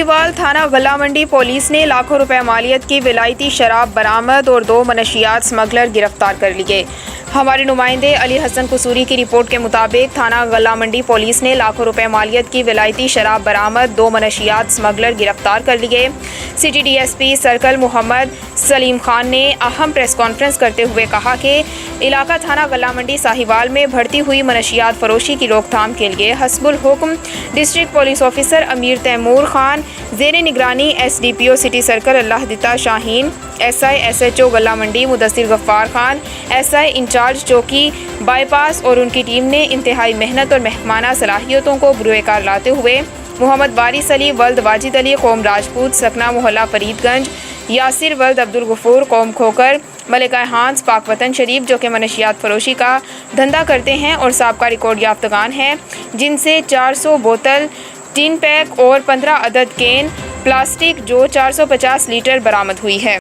साहिवाल थाना गल्ला मंडी पुलिस ने लाखों रुपए मालियत की विलायती शराब बरामद और 2 मनशियात स्मगलर गिरफ्तार कर लिए। हमारे नुमाइंदे अली हसन कसूरी की रिपोर्ट के मुताबिक थाना गल्ला मंडी पुलिस ने लाखों रुपए मालियत की विलायती शराब बरामद, 2 मनशियात स्मगलर गिरफ्तार कर लिए। City DSP circle Mohammad Salim Khan ने अहम प्रेस कॉन्फ्रेंस करते हुए कहा कि इलाका थाना गल्ला मंडी साहिवाल में बढ़ती हुई मनशियात फरोशी की रोकथाम के लिए हस्बुल हुक्म डिस्ट्रिक्ट पुलिस ऑफिसर अमीर तैमूर खान, ज़ेरे निगरानी SDPO सिटी सर्कल अल्लाह दिता शाहीन, SI SHO गल्ला मंडी मुदस्सिर गफ्फार खान, SI इंचार्ज चौकी बाईपास और उनकी टीम ने इंतहाई मेहनत और महकमाना सलाहियतों को बुरुएकार लाते हुए मोहम्मद वारिस अली वल्द वाजिद अली कौम राजपूत सकना मोहल्ला फरीदगंज, यासिर वल्द अब्दुल गफूर कौम खोकर मलिका हांस पाक वतन शरीफ जो कि मनशियात फरोशी का धंधा करते हैं और साबका रिकॉर्ड याफ्तगान हैं, जिनसे 400 बोतल टिन पैक और 15 अदद कैन प्लास्टिक जो 450 लीटर बरामद हुई है।